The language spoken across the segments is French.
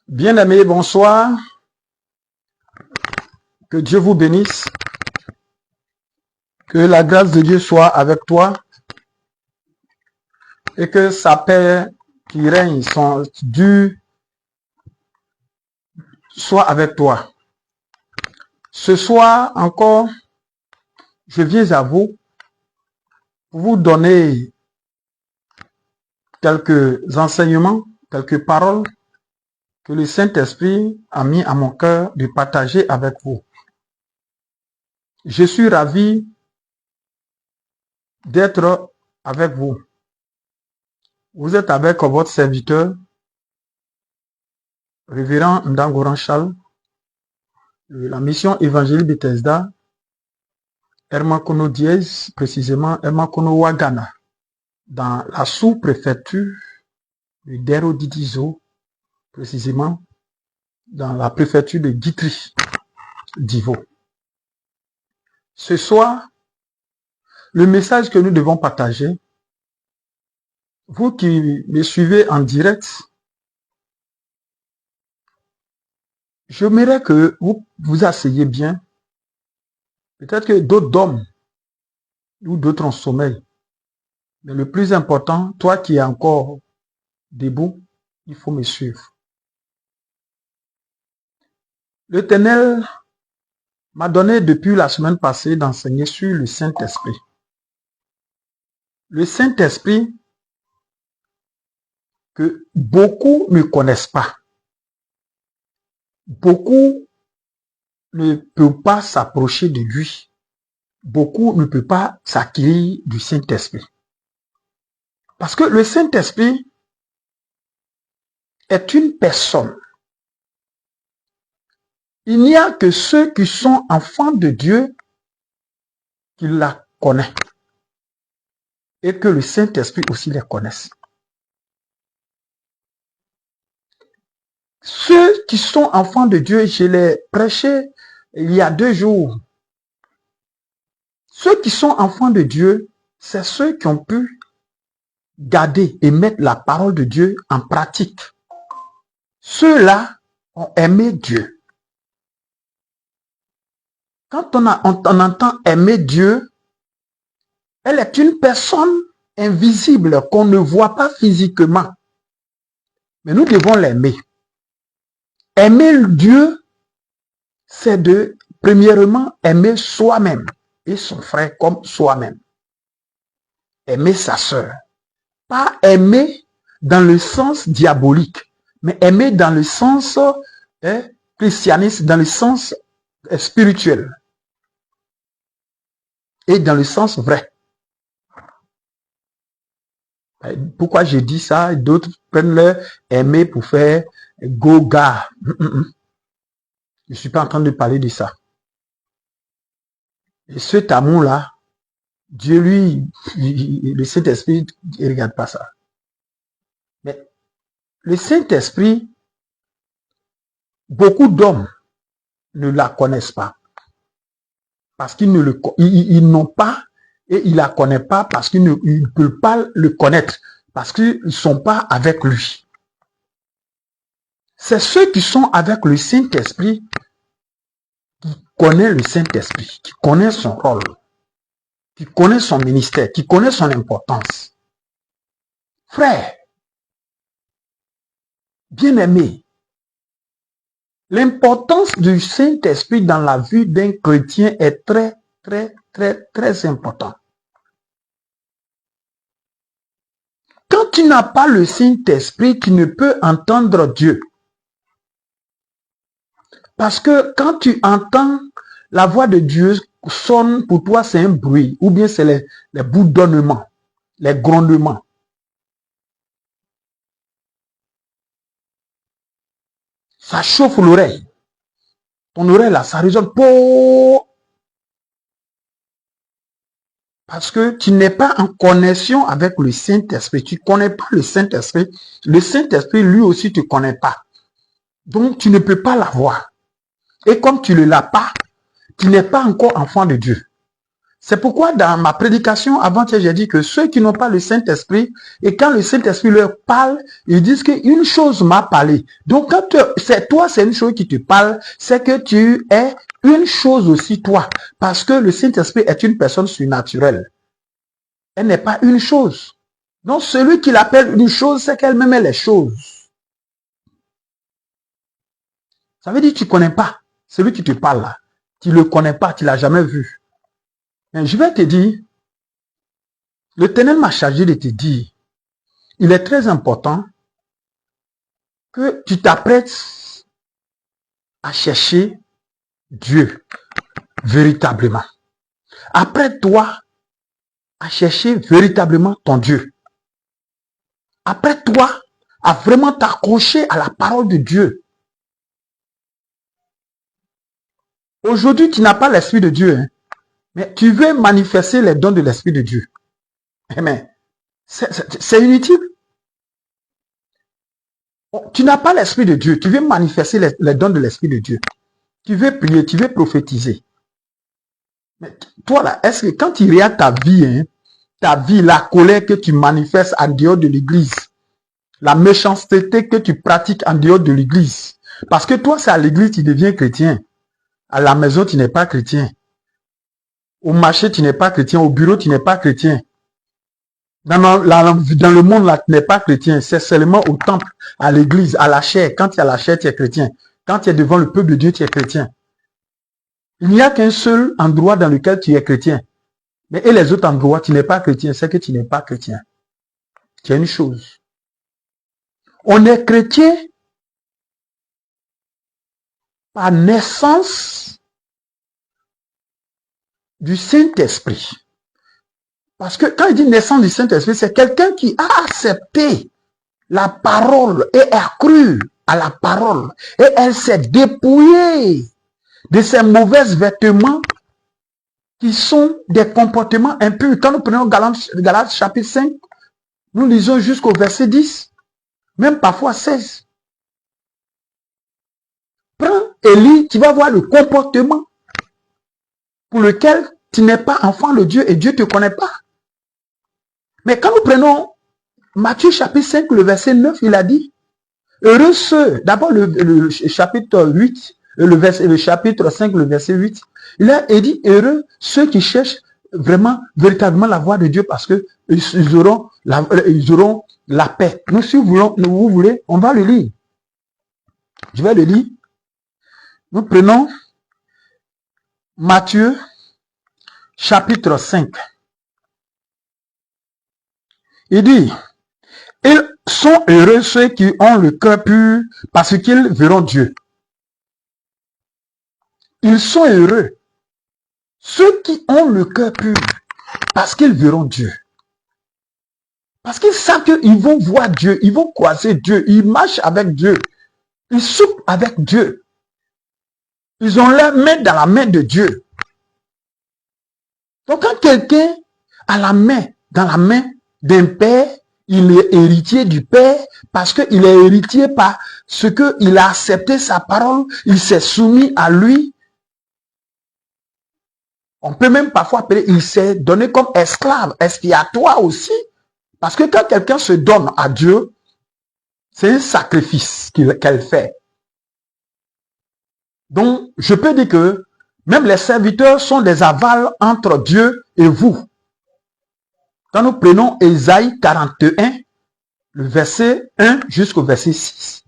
Bien-aimés, bonsoir. Que Dieu vous bénisse. Que la grâce de Dieu soit avec toi. Et que sa paix qui règne, son Dieu, soit avec toi. Ce soir encore, je viens à vous pour vous donner quelques enseignements, quelques paroles que le Saint-Esprit a mis à mon cœur de partager avec vous. Je suis ravi d'être avec vous. Vous êtes avec votre serviteur, Révérend Ndangoran Charles, de la mission évangélique Bethesda, Hermakono Diez, précisément Hermakono Ouagana, dans la sous-préfecture de Dero Didizo, précisément dans la préfecture de Guitry, d'Ivo. Ce soir, le message que nous devons partager, vous qui me suivez en direct, j'aimerais que vous vous asseyez bien. Peut-être que d'autres dorment ou d'autres en sommeil. Mais le plus important, toi qui es encore debout, il faut me suivre. L'Éternel m'a donné depuis la semaine passée d'enseigner sur le Saint-Esprit. Le Saint-Esprit que beaucoup ne connaissent pas. Beaucoup ne peuvent pas s'approcher de lui. Beaucoup ne peuvent pas s'acquérir du Saint-Esprit. Parce que le Saint-Esprit est une personne. Il n'y a que ceux qui sont enfants de Dieu qui la connaissent. Et que le Saint-Esprit aussi les connaisse. Ceux qui sont enfants de Dieu, je l'ai prêché il y a 2 jours. Ceux qui sont enfants de Dieu, c'est ceux qui ont pu garder et mettre la parole de Dieu en pratique. Ceux-là ont aimé Dieu. Quand on entend aimer Dieu, elle est une personne invisible qu'on ne voit pas physiquement. Mais nous devons l'aimer. Aimer Dieu, c'est de, premièrement, aimer soi-même et son frère comme soi-même. Aimer sa sœur. Pas aimer dans le sens diabolique, mais aimer dans le sens christianiste, dans le sens spirituel. Et dans le sens vrai. Pourquoi je dis ça? D'autres prennent leur aimer pour faire goga. Je ne suis pas en train de parler de ça. Et cet amour-là, Dieu, lui, le Saint-Esprit, il ne regarde pas ça. Mais le Saint-Esprit, beaucoup d'hommes ne la connaissent pas. Parce qu'ils n'ont pas, et ils ne la connaissent pas parce qu'ils ne peuvent pas le connaître. Parce qu'ils ne sont pas avec lui. C'est ceux qui sont avec le Saint-Esprit qui connaissent le Saint-Esprit, qui connaissent son rôle, qui connaissent son ministère, qui connaissent son importance. Frère, bien-aimé, l'importance du Saint-Esprit dans la vie d'un chrétien est très, très, très, très importante. Quand tu n'as pas le Saint-Esprit, tu ne peux entendre Dieu. Parce que quand tu entends la voix de Dieu sonne, pour toi c'est un bruit, ou bien c'est les bourdonnements, les grondements. Ça chauffe l'oreille. Ton oreille là, ça résonne. Parce que tu n'es pas en connexion avec le Saint-Esprit. Tu ne connais pas le Saint-Esprit. Le Saint-Esprit, lui aussi, ne te connaît pas. Donc, tu ne peux pas l'avoir. Et comme tu ne l'as pas, tu n'es pas encore enfant de Dieu. C'est pourquoi dans ma prédication avant-hier, j'ai dit que ceux qui n'ont pas le Saint-Esprit, et quand le Saint-Esprit leur parle, ils disent qu'une chose m'a parlé. Donc quand c'est toi, c'est une chose qui te parle, c'est que tu es une chose aussi toi. Parce que le Saint-Esprit est une personne surnaturelle. Elle n'est pas une chose. Donc celui qui l'appelle une chose, c'est qu'elle-même elle est chose. Ça veut dire que tu ne connais pas celui qui te parle là. Tu ne le connais pas, tu ne l'as jamais vu. Mais je vais te dire, l'Éternel m'a chargé de te dire, il est très important que tu t'apprêtes à chercher Dieu véritablement. Apprête-toi à chercher véritablement ton Dieu. Apprête-toi à vraiment t'accrocher à la parole de Dieu. Aujourd'hui, tu n'as pas l'Esprit de Dieu, hein, mais tu veux manifester les dons de l'Esprit de Dieu. Mais c'est inutile. Tu n'as pas l'Esprit de Dieu, tu veux manifester les dons de l'Esprit de Dieu. Tu veux prier, tu veux prophétiser. Mais toi là, est-ce que quand tu regardes ta vie, la colère que tu manifestes en dehors de l'église, la méchanceté que tu pratiques en dehors de l'église, parce que toi c'est à l'église tu deviens chrétien, à la maison tu n'es pas chrétien, au marché tu n'es pas chrétien, au bureau tu n'es pas chrétien, dans le monde là tu n'es pas chrétien, c'est seulement au temple, à l'église, à la chair, quand tu es à la chair tu es chrétien, quand tu es devant le peuple de Dieu tu es chrétien. Il n'y a qu'un seul endroit dans lequel tu es chrétien. Mais et les autres endroits, tu n'es pas chrétien, c'est que tu n'es pas chrétien. C'est une chose. On est chrétien par naissance du Saint-Esprit. Parce que quand il dit naissance du Saint-Esprit, c'est quelqu'un qui a accepté la parole et a cru à la parole. Et elle s'est dépouillée de ses mauvais vêtements qui sont des comportements impurs. Quand nous prenons Galates chapitre 5, nous lisons jusqu'au verset 10, même parfois 16. Prends et lis, tu vas voir le comportement pour lequel tu n'es pas enfant de Dieu et Dieu ne te connaît pas. Mais quand nous prenons Matthieu chapitre 5, le verset 9, il a dit, heureux ceux, d'abord le chapitre 8, le chapitre 5, le verset 8, il a dit, heureux ceux qui cherchent vraiment, véritablement la voie de Dieu parce que ils auront la paix. Nous, si vous voulez, on va le lire. Je vais le lire. Nous prenons Matthieu chapitre 5. Il dit, ils sont heureux ceux qui ont le cœur pur parce qu'ils verront Dieu. Ils sont heureux ceux qui ont le cœur pur parce qu'ils verront Dieu. Parce qu'ils savent qu'ils vont voir Dieu, ils vont croiser Dieu, ils marchent avec Dieu, ils soupent avec Dieu. Ils ont leur main dans la main de Dieu. Donc quand quelqu'un a la main dans la main d'un père, il est héritier du père parce qu'il est héritier par ce qu'il a accepté sa parole, il s'est soumis à lui. On peut même parfois appeler, il s'est donné comme esclave, expiatoire aussi. Parce que quand quelqu'un se donne à Dieu, c'est un sacrifice qu'elle fait. Donc, je peux dire que même les serviteurs sont des avals entre Dieu et vous. Quand nous prenons Ésaïe 41, le verset 1 jusqu'au verset 6.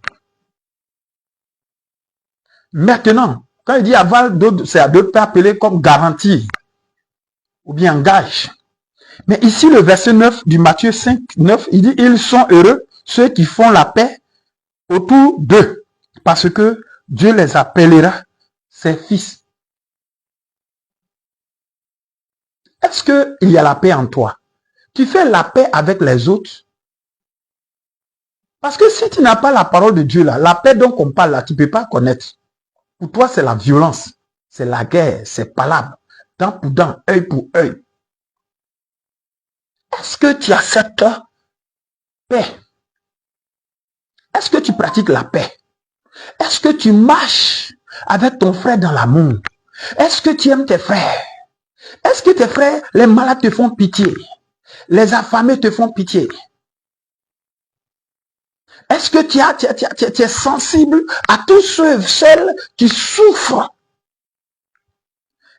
Maintenant, quand il dit aval, c'est d'autres appelé comme garantie ou bien gage. Mais ici, le verset 9 du Matthieu 5, 9, il dit, ils sont heureux, ceux qui font la paix autour d'eux, parce que Dieu les appellera ses fils. Est-ce qu'il y a la paix en toi? Tu fais la paix avec les autres? Parce que si tu n'as pas la parole de Dieu là, la paix dont on parle là, tu ne peux pas connaître. Pour toi, c'est la violence, c'est la guerre, c'est palabre, dent pour dent, œil pour œil. Est-ce que tu as cette paix? Est-ce que tu pratiques la paix? Est-ce que tu marches avec ton frère dans l'amour? Est-ce que tu aimes tes frères? Est-ce que tes frères, les malades te font pitié? Les affamés te font pitié? Est-ce que tu es sensible à tous ceux, celles qui souffrent?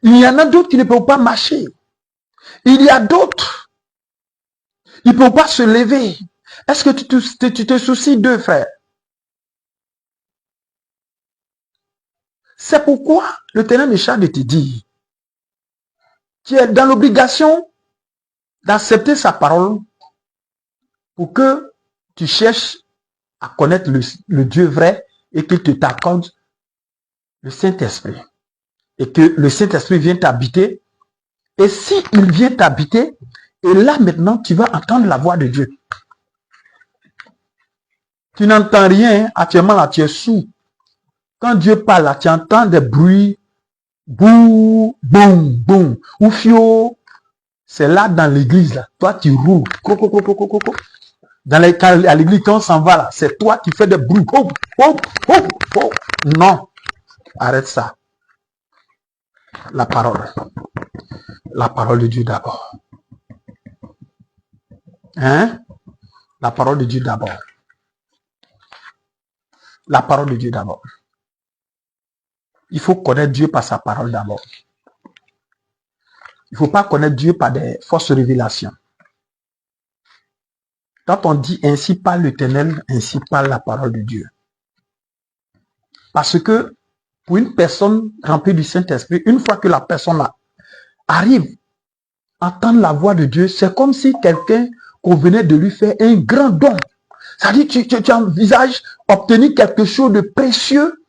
Il y en a d'autres qui ne peuvent pas marcher. Il y a d'autres, ils ne peuvent pas se lever. Est-ce que tu te soucies d'eux, frère? C'est pourquoi le Ténèbre de te dire, tu es dans l'obligation d'accepter sa parole pour que tu cherches à connaître le Dieu vrai et qu'il te t'accorde le Saint-Esprit. Et que le Saint-Esprit vienne t'habiter. Et s'il vient t'habiter, et là maintenant, tu vas entendre la voix de Dieu. Tu n'entends rien, actuellement là, tu es sourd. Quand Dieu parle, là, tu entends des bruits, bouh, boum, boum, ou fio. C'est là dans l'église, là. Toi, tu roules. Dans à l'église, quand on s'en va, là, c'est toi qui fais des bruits. Non. Arrête ça. La parole. La parole de Dieu d'abord. Hein? La parole de Dieu d'abord. La parole de Dieu d'abord. Il faut connaître Dieu par sa parole d'abord. Il ne faut pas connaître Dieu par des fausses révélations. Quand on dit ainsi parle l'Éternel, ainsi parle la parole de Dieu. Parce que pour une personne remplie du Saint-Esprit, une fois que la personne arrive à entendre la voix de Dieu, c'est comme si quelqu'un qu'on venait de lui faire un grand don. C'est-à-dire que tu envisages obtenir quelque chose de précieux.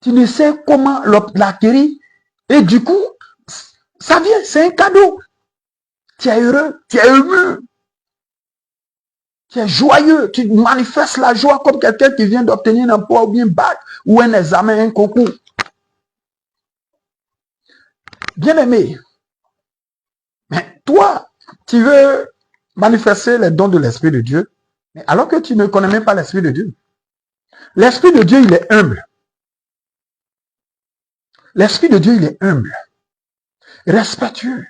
Tu ne sais comment l'acquérir. Et du coup, ça vient, c'est un cadeau. Tu es heureux, tu es ému. Tu es joyeux, tu manifestes la joie comme quelqu'un qui vient d'obtenir un emploi ou bien bac ou un examen, un concours. Bien-aimé, mais toi, tu veux manifester les dons de l'Esprit de Dieu, mais alors que tu ne connais même pas l'Esprit de Dieu. L'Esprit de Dieu, il est humble. L'Esprit de Dieu, il est humble, respectueux.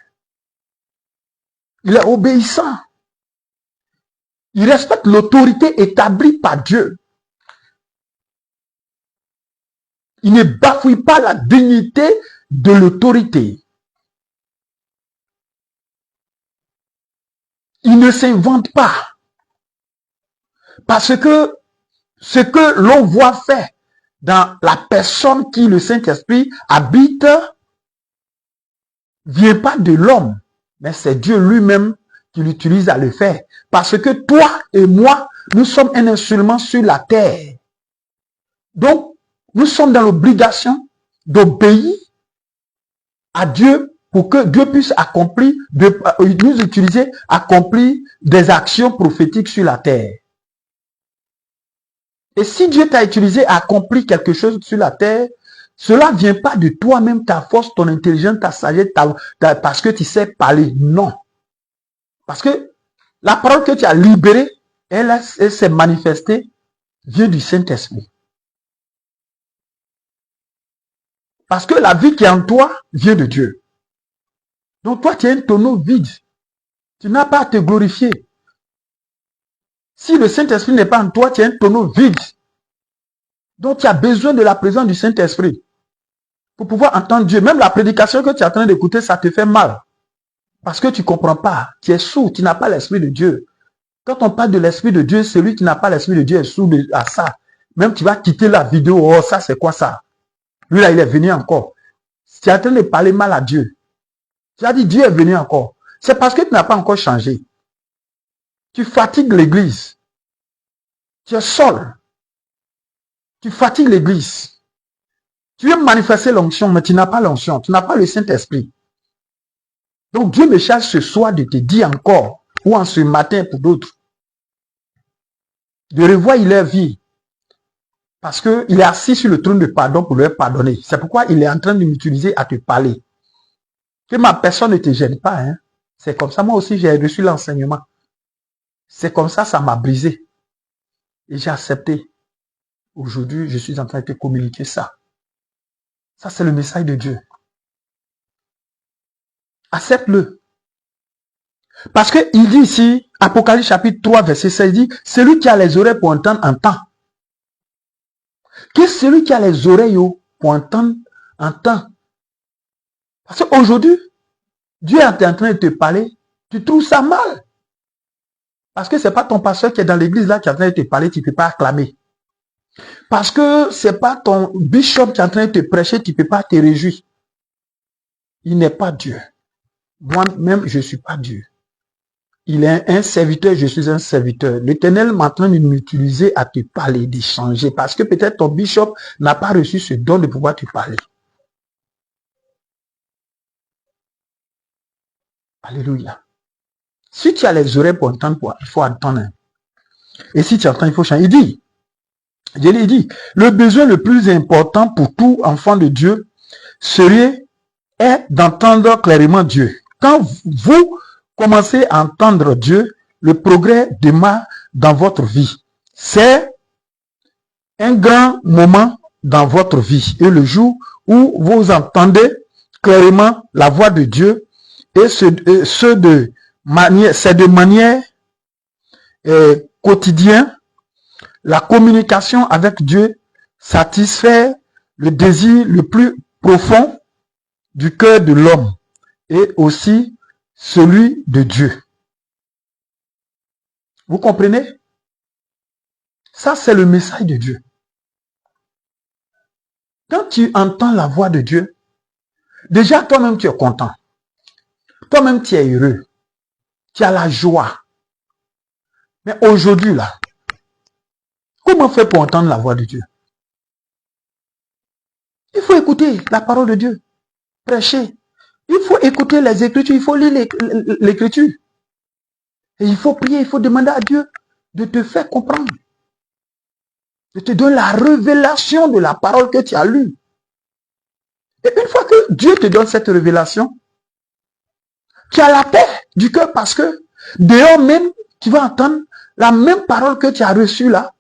Il est obéissant. Il respecte l'autorité établie par Dieu. Il ne bafouille pas la dignité de l'autorité. Il ne s'invente pas. Parce que ce que l'on voit faire dans la personne qui, le Saint-Esprit, habite, vient pas de l'homme, mais c'est Dieu lui-même qui l'utilise à le faire. Parce que toi et moi, nous sommes un instrument sur la terre. Donc, nous sommes dans l'obligation d'obéir à Dieu pour que Dieu puisse accomplir, nous utiliser, accomplir des actions prophétiques sur la terre. Et si Dieu t'a utilisé à accomplir quelque chose sur la terre, cela ne vient pas de toi-même, ta force, ton intelligence, ta sagesse, parce que tu sais parler. Non. Parce que la parole que tu as libérée, elle s'est manifestée, vient du Saint-Esprit. Parce que la vie qui est en toi vient de Dieu. Donc toi, tu es un tonneau vide. Tu n'as pas à te glorifier. Si le Saint-Esprit n'est pas en toi, tu es un tonneau vide. Donc tu as besoin de la présence du Saint-Esprit pour pouvoir entendre Dieu. Même la prédication que tu es en train d'écouter, ça te fait mal. Parce que tu ne comprends pas. Tu es sourd, tu n'as pas l'Esprit de Dieu. Quand on parle de l'Esprit de Dieu, celui qui n'a pas l'Esprit de Dieu est sourd à ça. Même tu vas quitter la vidéo, oh ça c'est quoi ça? Lui là, il est venu encore. Tu es en train de parler mal à Dieu. Tu as dit Dieu est venu encore. C'est parce que tu n'as pas encore changé. Tu fatigues l'église. Tu es seul. Tu fatigues l'église. Tu veux manifester l'onction, mais tu n'as pas l'onction. Tu n'as pas le Saint-Esprit. Donc Dieu me charge ce soir de te dire encore, ou en ce matin pour d'autres, de revoir leur vie. Parce qu'il est assis sur le trône de pardon pour leur pardonner. C'est pourquoi il est en train de m'utiliser à te parler. Que ma personne ne te gêne pas. Hein? C'est comme ça, moi aussi j'ai reçu l'enseignement. C'est comme ça, ça m'a brisé. Et j'ai accepté. Aujourd'hui, je suis en train de te communiquer ça. Ça, c'est le message de Dieu. Accepte-le. Parce qu'il dit ici, Apocalypse chapitre 3, verset 16, il dit, celui qui a les oreilles pour entendre, entend. Qui est celui qui a les oreilles pour entendre, entend. Parce qu'aujourd'hui, Dieu est en train de te parler, tu trouves ça mal. Parce que ce n'est pas ton pasteur qui est dans l'église là qui est en train de te parler, tu ne peux pas acclamer. Parce que ce n'est pas ton bishop qui est en train de te prêcher, tu ne peux pas te réjouir. Il n'est pas Dieu. Moi-même, je ne suis pas Dieu. Il est un serviteur, je suis un serviteur. L'Éternel est en train de m'utiliser à te parler, d'échanger. Parce que peut-être ton bishop n'a pas reçu ce don de pouvoir te parler. Alléluia. Si tu as les oreilles pour entendre, il faut entendre. Et si tu entends, il faut changer. Il dit, je l'ai dit, le besoin le plus important pour tout enfant de Dieu est d'entendre clairement Dieu. Quand vous commencez à entendre Dieu, le progrès démarre dans votre vie. C'est un grand moment dans votre vie. Et le jour où vous entendez clairement la voix de Dieu, et c'est de manière quotidienne, la communication avec Dieu satisfait le désir le plus profond du cœur de l'homme et aussi celui de Dieu. Vous comprenez? Ça, c'est le message de Dieu. Quand tu entends la voix de Dieu, déjà toi-même tu es content. Toi-même tu es heureux. Tu as la joie. Mais aujourd'hui là, comment faire pour entendre la voix de Dieu? Il faut écouter la parole de Dieu. Prêcher. Il faut écouter les Écritures. Il faut lire l'Écriture. Et il faut prier. Il faut demander à Dieu de te faire comprendre. De te donner la révélation de la parole que tu as lue. Et une fois que Dieu te donne cette révélation, tu as la paix du cœur parce que dehors même, tu vas entendre la même parole que tu as reçue là.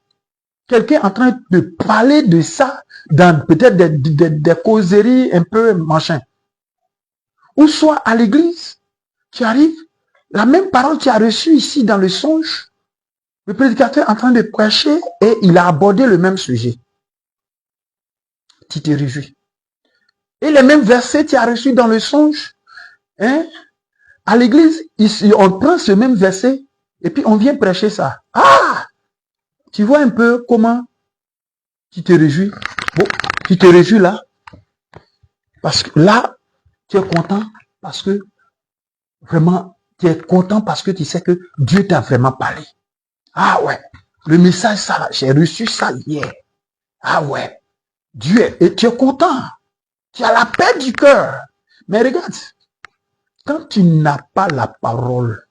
Quelqu'un en train de parler de ça dans peut-être des causeries un peu machin. Ou soit à l'église, tu arrives, la même parole que tu as reçue ici dans le songe, le prédicateur est en train de prêcher et il a abordé le même sujet. Tu te réjouis. Et les mêmes versets que tu as reçus dans le songe, hein, à l'église, on prend ce même verset et puis on vient prêcher ça. Ah! Tu vois un peu comment tu te réjouis. Bon, tu te réjouis là. Parce que là, tu es content parce que vraiment, tu es content parce que tu sais que Dieu t'a vraiment parlé. Ah ouais, le message, ça, j'ai reçu ça hier. Ah ouais, Dieu, et tu es content. Tu as la paix du cœur. Mais regarde, quand tu n'as pas la parole,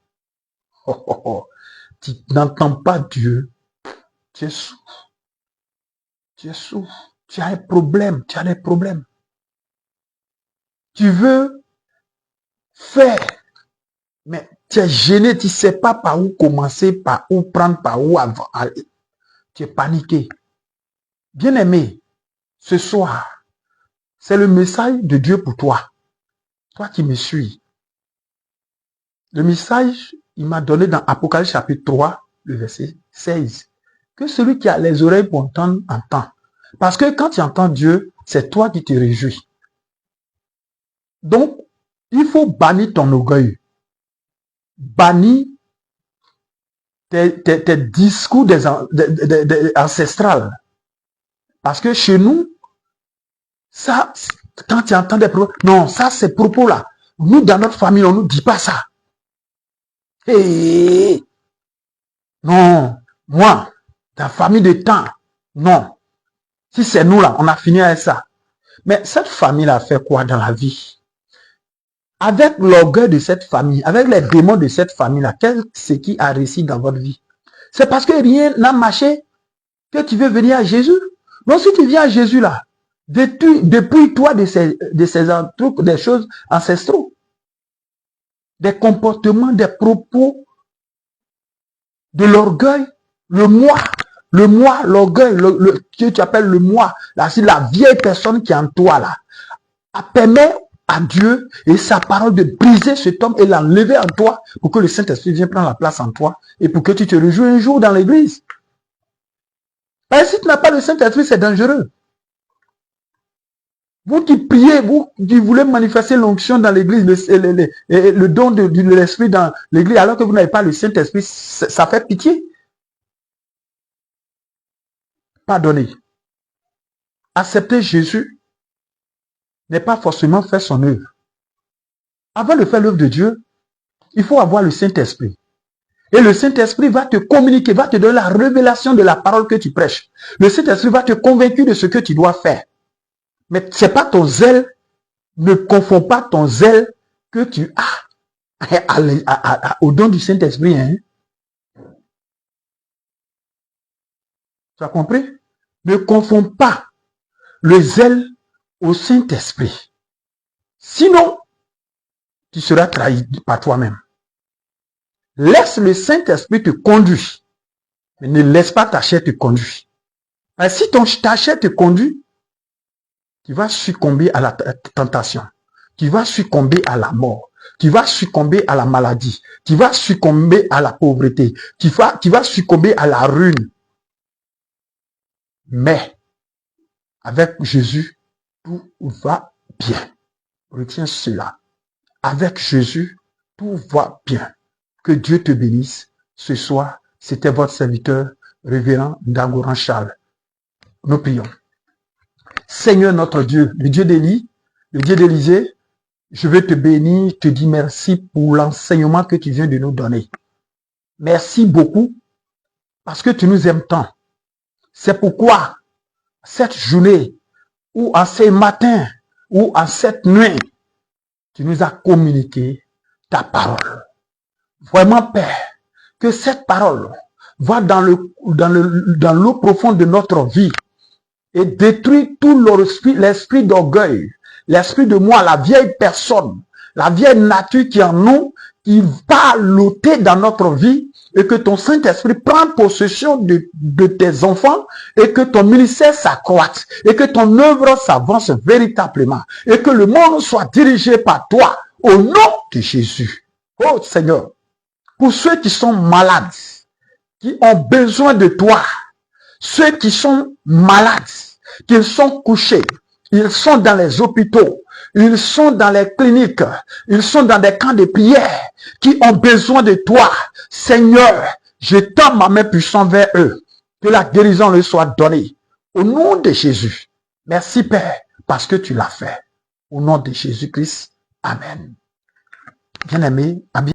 tu n'entends pas Dieu, tu es sourd. Tu es sourd. Tu as un problème, tu as des problèmes. Tu veux faire, mais tu es gêné, tu ne sais pas par où commencer, par où prendre, par où avant. Tu es paniqué. Bien-aimé, ce soir, c'est le message de Dieu pour toi. Toi qui me suis. Le message, il m'a donné dans Apocalypse chapitre 3, le verset 16. Que celui qui a les oreilles pour entendre, entend. Parce que quand tu entends Dieu, c'est toi qui te réjouis. Donc, il faut bannir ton orgueil. Bannir tes discours ancestrales. Parce que chez nous, ça, quand tu entends des propos, non, ça, ces propos-là, nous, dans notre famille, on ne nous dit pas ça. Hey, non, moi, dans la famille de temps, non. Si c'est nous là, on a fini avec ça. Mais cette famille-là fait quoi dans la vie? Avec l'orgueil de cette famille, avec les démons de cette famille-là, qu'est-ce qui a réussi dans votre vie? C'est parce que rien n'a marché que tu veux venir à Jésus. Donc si tu viens à Jésus là, dépouille-toi de ces trucs, des choses ancestraux. Des comportements, des propos, de l'orgueil, le moi, l'orgueil, que tu appelles le moi, là, c'est la vieille personne qui est en toi là. Permet à Dieu et sa parole de briser cet homme et l'enlever en toi pour que le Saint-Esprit vienne prendre la place en toi et pour que tu te réjouis un jour dans l'église. Parce que si tu n'as pas le Saint-Esprit, c'est dangereux. Vous qui priez, vous qui voulez manifester l'onction dans l'église, le don de l'Esprit dans l'église, alors que vous n'avez pas le Saint-Esprit, ça fait pitié. Pardonnez. Accepter Jésus n'est pas forcément faire son œuvre. Avant de faire l'œuvre de Dieu, il faut avoir le Saint-Esprit. Et le Saint-Esprit va te communiquer, va te donner la révélation de la parole que tu prêches. Le Saint-Esprit va te convaincre de ce que tu dois faire. Mais ce n'est pas ton zèle, ne confonds pas ton zèle que tu as au don du Saint-Esprit. Hein? Tu as compris? Ne confonds pas le zèle au Saint-Esprit. Sinon, tu seras trahi par toi-même. Laisse le Saint-Esprit te conduire. Mais ne laisse pas ta chair te conduire. Parce que si ta chair te conduit, tu vas succomber à la tentation. Tu vas succomber à la mort. Tu vas succomber à la maladie. Tu vas succomber à la pauvreté. Tu vas succomber à la ruine. Mais, avec Jésus, tout va bien. Retiens cela. Avec Jésus, tout va bien. Que Dieu te bénisse. Ce soir, c'était votre serviteur, révérend Ndagoran Charles. Nous prions. Seigneur notre Dieu, le Dieu d'Élie, le Dieu d'Élisée, je veux te bénir, te dire merci pour l'enseignement que tu viens de nous donner. Merci beaucoup parce que tu nous aimes tant. C'est pourquoi cette journée ou en ces matins ou en cette nuit, tu nous as communiqué ta parole. Vraiment, Père, que cette parole va dans l'eau profonde de notre vie et détruit tout l'esprit d'orgueil, l'esprit de moi, la vieille personne, la vieille nature qui est en nous, qui va loter dans notre vie, et que ton Saint-Esprit prenne possession de tes enfants, et que ton ministère s'accroisse, et que ton œuvre s'avance véritablement, et que le monde soit dirigé par toi, au nom de Jésus. Oh Seigneur, pour ceux qui sont malades, qui ont besoin de toi, ceux qui sont malades, qu'ils sont couchés, ils sont dans les hôpitaux, ils sont dans les cliniques, ils sont dans des camps de prière, qui ont besoin de toi. Seigneur, je tends ma main puissante vers eux, que la guérison leur soit donnée. Au nom de Jésus. Merci Père, parce que tu l'as fait. Au nom de Jésus-Christ. Amen. Bien-aimé, à bientôt.